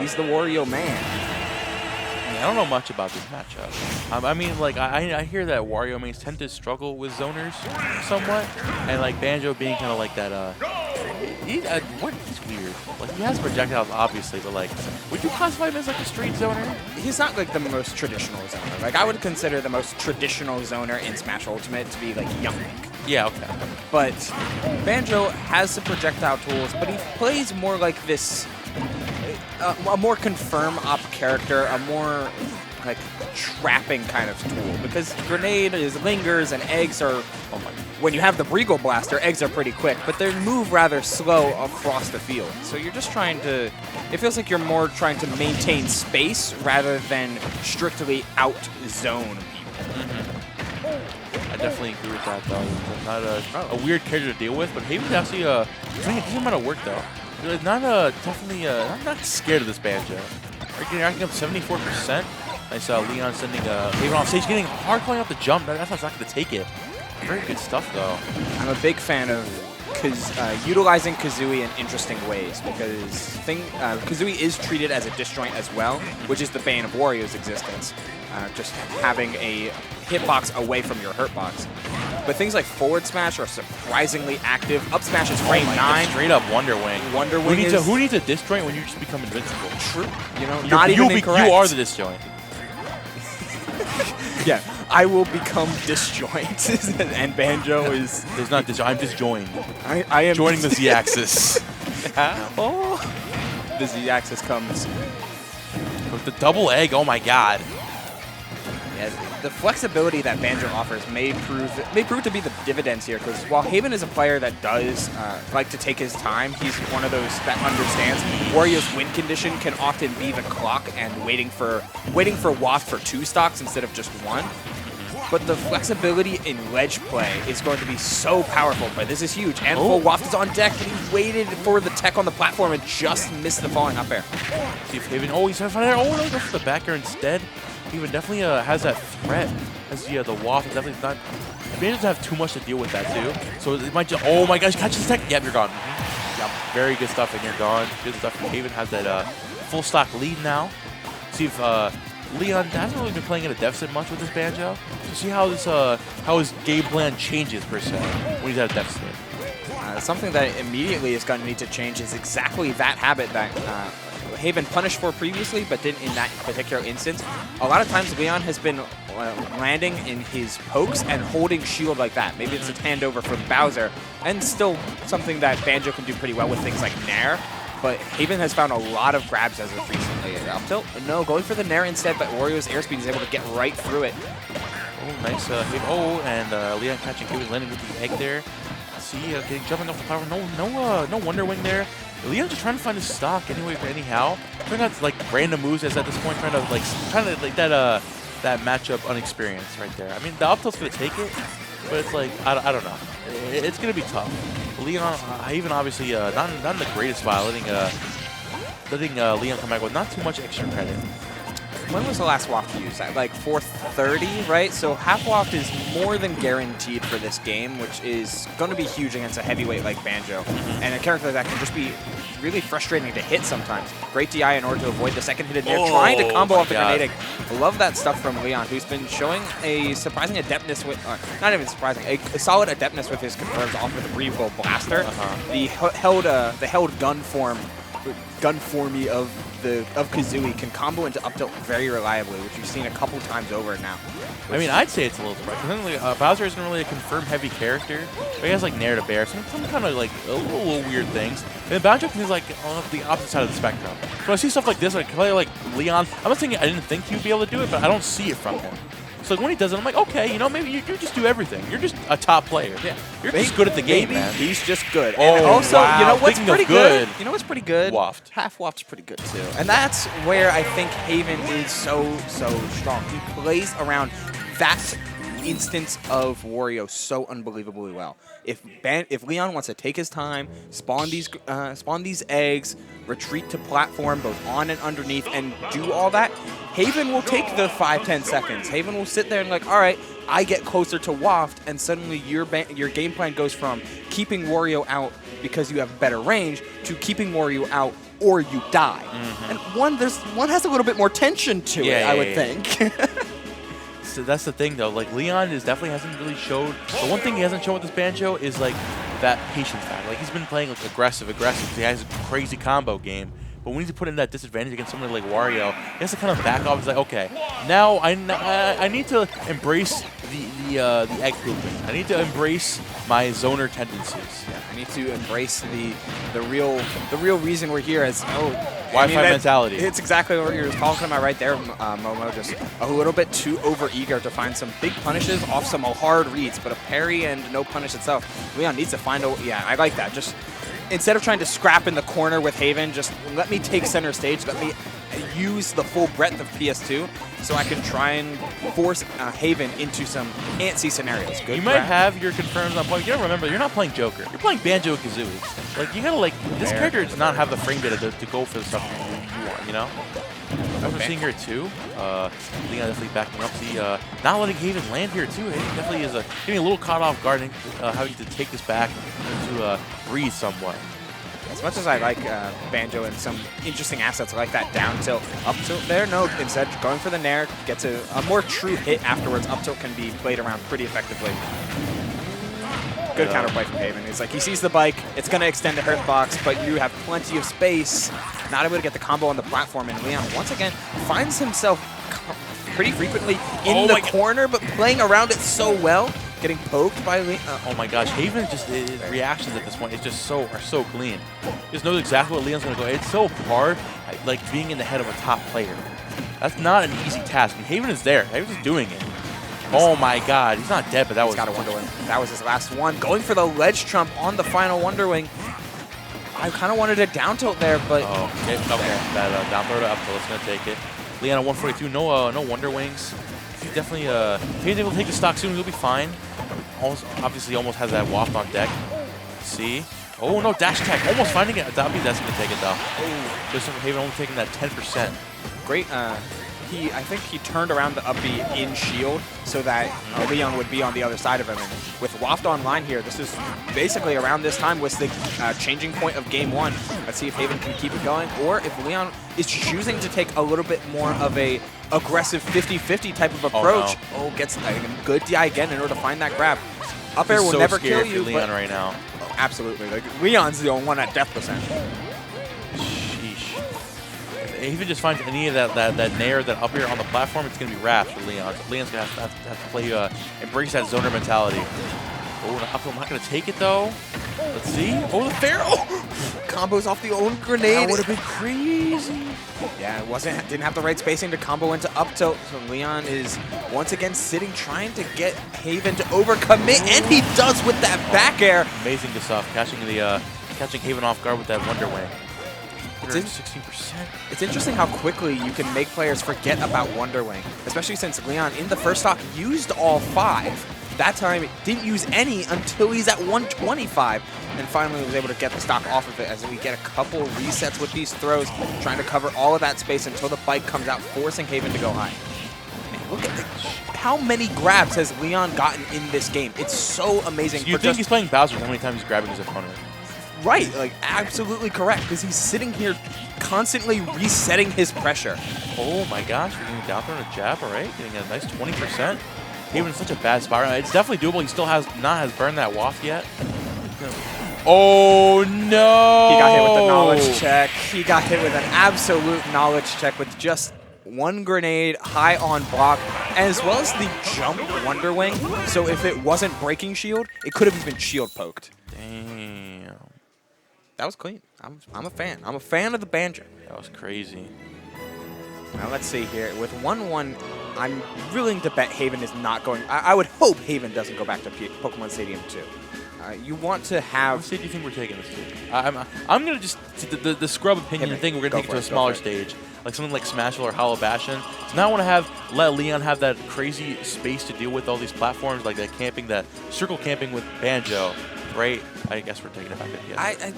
He's the Wario man. I don't know much about this matchup. I mean, like, I hear that Wario mains tend to struggle with zoners somewhat, and like Banjo being kind of like that. He's weird. Like, he has projectiles, obviously, but like, would you classify him as like a straight zoner? He's not like the most traditional zoner. Like, I would consider the most traditional zoner in Smash Ultimate to be like Young Link. Yeah, okay. But Banjo has some projectile tools, but he plays more like this. A more confirm op character, a more like trapping kind of tool, because grenade is lingers and eggs are, when you have the Regal Blaster, eggs are pretty quick, but they move rather slow across the field. So you're just trying to, it feels like you're more trying to maintain space rather than strictly out-zone people. I definitely agree with that, though. It's not a weird character to deal with, but Haven's actually doing a decent amount of work, though. I'm not scared of this Banjo. Racking up 74%. Nice LeoN sending Haven off stage, getting hard calling out the jump. That's not going to take it. Very good stuff, though. I'm a big fan of utilizing Kazooie in interesting ways, because Kazooie is treated as a disjoint as well, which is the bane of Wario's existence. Just having a hitbox away from your hurtbox. But things like forward smash are surprisingly active. Up smash is frame 9. Straight up Wonder Wing. Who needs a disjoint when you just become invincible? True. You know, not even incorrect. You are the disjoint. Yeah, I will become disjoint. And Banjo is... There's not disjoint. I'm disjoined. I am joining the Z-axis. Oh. The Z-axis comes. With the double egg, oh my god. Yeah, the flexibility that Banjo offers may prove to be the dividends here, because while Haven is a player that does like to take his time, he's one of those that understands Wario's win condition can often be the clock and waiting for Waft for 2 stocks instead of just 1. But the flexibility in ledge play is going to be so powerful. But this is huge. And full Waft is on deck, but he waited for the tech on the platform and just missed the falling up air. See if Haven, he's trying to find out. No, go for the back air instead. Haven definitely has that threat. As the Waft is definitely not. Banjo doesn't have too much to deal with that too. So it might just. Oh my gosh, catch the tech. Yep, you're gone. Yep, very good stuff, and you're gone. Good stuff. Haven has that full stock lead now. See if LeoN hasn't really been playing in a deficit much with this Banjo. So see how this how his game plan changes per se when he's at a deficit. Something that immediately is going to need to change is exactly that habit that Haven punished for previously, but didn't in that particular instance. A lot of times LeoN has been landing in his pokes and holding shield like that. Maybe it's a handover from Bowser, and still something that Banjo can do pretty well with things like Nair. But Haven has found a lot of grabs as of recently. Up tilt? No, going for the Nair instead, but Wario's airspeed is able to get right through it. Oh, nice. And LeoN catching Haven, landing with the egg there. See, jumping off the platform. No Wonder Wing there. LeoN just trying to find his stock anyhow. Trying out like random moves as at this point, trying to like that matchup unexperienced right there. I mean, the up tilt's gonna take it, but it's like I don't know. It's gonna be tough. LeoN, even obviously not in the greatest spot, letting LeoN come back with not too much extra credit. When was the last Waft used? At like 430, right? So half Waft is more than guaranteed for this game, which is going to be huge against a heavyweight like Banjo. And a character that can just be really frustrating to hit sometimes. Great DI in order to avoid the second hit in there, trying to combo off the grenade. I love that stuff from LeoN, who's been showing a surprising adeptness with, not even surprising, a solid adeptness with his confirms off with the Regal Blaster. The held gun formy of Kazooie can combo into up tilt very reliably, which we've seen a couple times over now. I mean, I'd say it's a little surprising. Bowser isn't really a confirmed heavy character, but he has like Nair to bear, some kind of like little weird things. And Banjo is like on the opposite side of the spectrum. So I see stuff like this, like play like LeoN. I'm not saying I didn't think he'd be able to do it, but I don't see it from him. So like when he does it, I'm like, okay, you know, maybe you just do everything. You're just a top player. Yeah, you're just good at the game, man. He's just good. Oh, and also, wow. You know what's pretty good? You know what's pretty good? Waft. Half Waft's pretty good too. And that's where I think Haven is so strong. He plays around that instance of Wario so unbelievably well. If LeoN wants to take his time, spawn these eggs, retreat to platform both on and underneath, and do all that, Haven will take the 5-10 seconds. Haven will sit there and like, all right, I get closer to Waft, and suddenly your game plan goes from keeping Wario out because you have better range to keeping Wario out or you die. And one has a little bit more tension to it, I would think. So that's the thing, though. Like, LeoN definitely hasn't really showed. The one thing he hasn't shown with this Banjo is like that patience factor. Like, he's been playing like aggressive. He has a crazy combo game. But when he's put in that disadvantage against someone like Wario, he has to kind of back off. He's like, okay, now I need to embrace the egg pooping. I need to embrace my zoner tendencies. Yeah, I need to embrace the real reason we're here as Wi-Fi mentality. It's exactly what you're talking about right there, Momo. Just a little bit too over-eager to find some big punishes off some hard reads, but a parry and no punish itself. LeoN needs to find a... Yeah, I like that. Just instead of trying to scrap in the corner with Haven, just let me take center stage. Let me use the full breadth of PS2 so I can try and force Haven into some antsy scenarios. Good you might have your confirms on point. You gotta remember, you're not playing Joker. You're playing Banjo and Kazooie. Like, you gotta, this character does not have the frame data to go for the stuff you want, you know? As we're seeing here, too, LeoN definitely backing up. See, not letting Haven land here, too. Haven definitely is getting a little caught off guard and having to take this back to breathe somewhat. As much as I like Banjo and some interesting assets like that down tilt, up tilt there, no, instead going for the nair, gets a more true hit afterwards. Up tilt can be played around pretty effectively. Good counterplay from Haven. It's like he sees the bike, it's going to extend the hurt box, but you have plenty of space. Not able to get the combo on the platform, and LeoN once again finds himself pretty frequently in the corner, but playing around it so well. Getting poked by LeoN. Oh my gosh, Haven just his reactions at this point is just are so clean. He just knows exactly what LeoN's gonna go. It's so hard, like being in the head of a top player. That's not an easy task. And Haven is there. Haven's just doing it. Oh my God, he's not dead, but that was got a Wonderwing. That was his last one. Going for the ledge trump on the final Wonderwing. I kind of wanted a down tilt there, but okay. That down throw to up tilt. It's gonna take it. LeoN at 142. No Wonderwings. He definitely, if he's able to take the stock soon, he'll be fine. Obviously, almost has that waft on deck. See? Oh, no, dash attack. Almost finding it. That's going to take it, though. Oh, just Haven only taking that 10%. Great. I think he turned around the up B in shield so that LeoN would be on the other side of him. And with waft online here, this is basically around this time was the changing point of game one. Let's see if Haven can keep it going, or if LeoN is choosing to take a little bit more of a aggressive 50-50 type of approach. Oh, gets a good DI again in order to find that grab. Up air will never kill you. LeoN right now. Oh, absolutely. Like, LeoN's the only one at death percent. Sheesh. If Haven just finds any of that nair, that up air on the platform, it's going to be wrapped for LeoN. So LeoN's going to have to play, embrace that zoner mentality. Oh, I'm not going to take it, though. Let's see. Oh, the fair. Oh! Combos off the own grenade. That would have been crazy. Yeah, didn't have the right spacing to combo into up tilt. So LeoN is once again sitting, trying to get Haven to overcommit, and he does with that back air. Amazing stuff, catching Haven off guard with that Wonderwing. It's 16%. It's interesting how quickly you can make players forget about Wonderwing, especially since LeoN in the first stock used all 5. That time, it didn't use any until he's at 125, and finally was able to get the stock off of it as we get a couple resets with these throws, trying to cover all of that space until the bike comes out, forcing Haven to go high. And look at how many grabs has LeoN gotten in this game. It's so amazing. So you think he's playing Bowser how many times he's grabbing his opponent? Right, like absolutely correct, because he's sitting here constantly resetting his pressure. Oh my gosh, we're getting down throw and a jab, all right? Getting a nice 20%. Haven's such a bad spot. It's definitely doable. He still has burned that waft yet. Oh no! He got hit with the knowledge check. He got hit with an absolute knowledge check with just one grenade high on block, as well as the jump Wonderwing. So if it wasn't breaking shield, it could have even shield poked. Damn. That was clean. I'm a fan. I'm a fan of the Banjo. That was crazy. Now let's see here. With 1-1, I'm willing to bet Haven is not going. I would hope Haven doesn't go back to Pokemon Stadium 2. You want to have. What stage do you think we're taking this to? I'm gonna just the scrub opinion thing. We're gonna take it to a smaller stage, like something like Smashville or Hollow Bastion. So now I want to let LeoN have that crazy space to deal with all these platforms, like that camping, that circle camping with Banjo, right? I guess we're taking it back again.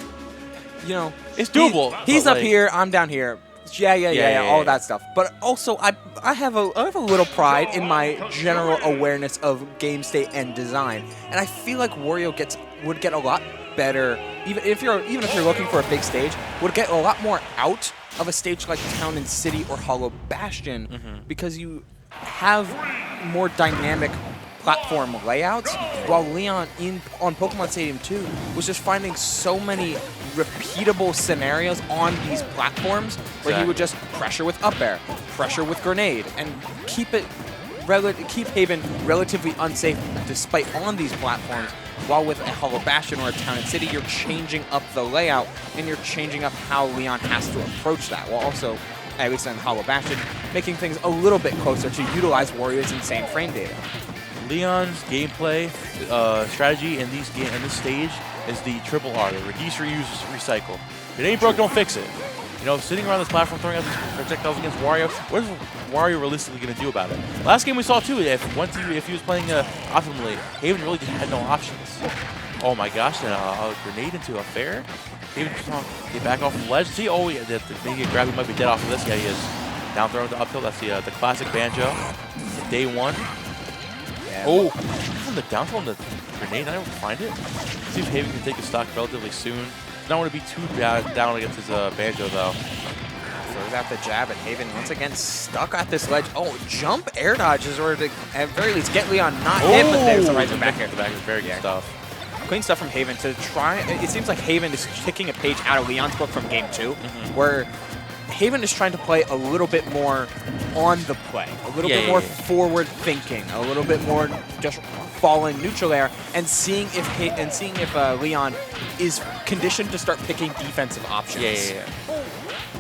You know, it's doable. He's up here. I'm down here. Yeah, all that stuff. But also, I have a little pride in my general awareness of game state and design, and I feel like Wario would get a lot better, even if you're looking for a big stage, would get a lot more out of a stage like Town and City or Hollow Bastion because you have more dynamic platform layouts, while LeoN on Pokemon Stadium 2 was just finding so many repeatable scenarios on these platforms where he would just pressure with up air, pressure with grenade, and keep Haven relatively unsafe despite on these platforms. While with a Hollow Bastion or a Town and City, you're changing up the layout and you're changing up how LeoN has to approach that, while also, at least in Hollow Bastion, making things a little bit closer to utilize Wario's insane frame data. LeoN's gameplay strategy in this stage is the triple R, the reduce, reuse, recycle. If it ain't broke, don't fix it. You know, sitting around this platform throwing out these projectiles against Wario, what is Wario realistically going to do about it? Last game we saw too, if he was playing optimally, Haven really had no options. Oh my gosh, then a grenade into a fair? Haven get back off the ledge. See, oh yeah, maybe a grab, he might be dead off of this. Yeah, he is. Down throw into uphill, that's the classic Banjo. Day one. Yeah. Oh, from the down throw on the grenade, I don't find it. See if Haven can take his stock relatively soon. Don't want to be too down against his Banjo, though. Throws out the jab, and Haven once again stuck at this ledge. Oh, jump air dodges, or to, at very least, get LeoN not hit, but there's the rising back here. The back is very good stuff. Clean stuff from Haven to try. It seems like Haven is taking a page out of LeoN's book from Game 2, where Haven is trying to play a little bit more on the play, a little bit more forward thinking, a little bit more just falling neutral air, and seeing if LeoN is conditioned to start picking defensive options.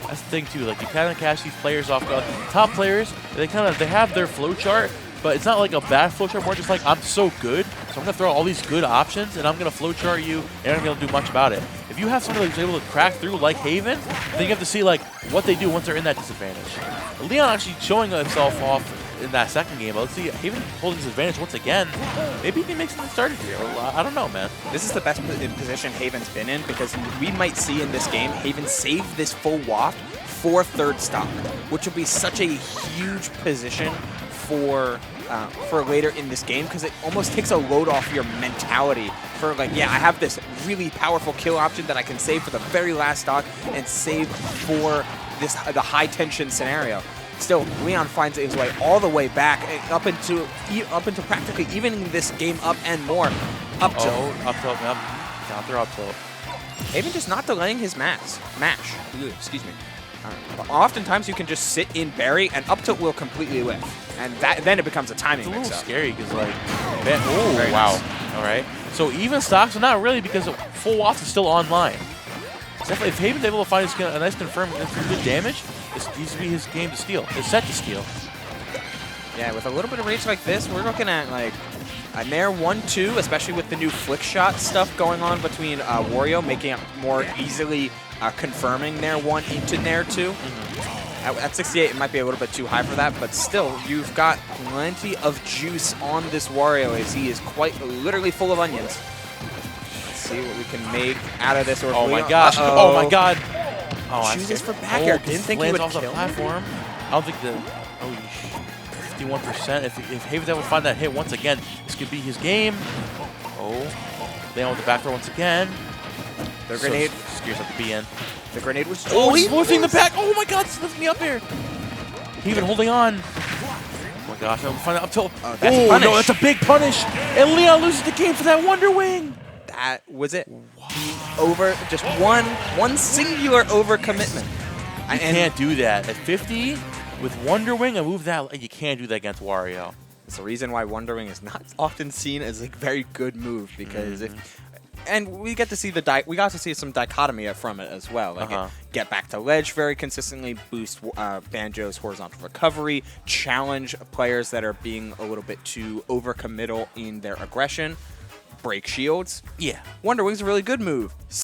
That's the thing too. Like, you kind of catch these players off guard. Top players, they have their flow chart, but it's not like a bad flow chart. More just like, I'm so good, so I'm gonna throw all these good options, and I'm gonna flow chart you, and I'm not gonna do much about it. If you have somebody who's able to crack through like Haven, then you have to see like what they do once they're in that disadvantage. LeoN actually showing himself off in that second game. But let's see, Haven holding his advantage once again. Maybe he can make something started here. I don't know, man. This is the best position Haven's been in, because we might see in this game Haven save this full waft for third stock, which will be such a huge position for later in this game, because it almost takes a load off your mentality for like, yeah, I have this really powerful kill option that I can save for the very last stock and save for the high tension scenario. Still, LeoN finds his way all the way back up into practically evening this game up and more. Up tilt. Up tilt, yep. Down throw, up tilt. Haven just not delaying his mash. Excuse me. Oftentimes you can just sit in berry and up tilt will completely lift, and then it becomes a timing mix-up. It's a little scary because like, oh wow, nice. All right. So even stocks, not really, because full waft is still online. Definitely, if Haven's able to find a nice confirm and good damage, this needs to be his game to steal. His set to steal. Yeah, with a little bit of reach like this, we're looking at like a Nair 1-2, especially with the new flick shot stuff going on between Wario, making it more easily confirming Nair 1 into Nair 2. At 68, it might be a little bit too high for that, but still, you've got plenty of juice on this Wario, as he is quite literally full of onions. Let's see what we can make out of this. Or oh my gosh! Oh my god! Oh, chooses for back air. Didn't think he would kill the platform. I don't think the 51%. If Haven's able to find that hit once again, this could be his game. Oh, down with the back throw once again. The grenade. Scares up the BN. The grenade was. Oh, he's lifting the back. Oh my god, this lifts me up here. Haven holding on. Oh my gosh, I'm find out up till. Oh, that's a punish. No, that's a big punish. And LeoN loses the game for that Wonder Wing. That was it. Over, just one singular overcommitment. You can't do that at 50 with Wonder Wing. And move that. You can't do that against Wario. It's the reason why Wonder Wing is not often seen as a very good move, because and we get to see we got to see some dichotomy from it as well. Like get back to ledge very consistently, boost Banjo's horizontal recovery, challenge players that are being a little bit too overcommittal in their aggression, break shields. Yeah, Wonder Wing's a really good move.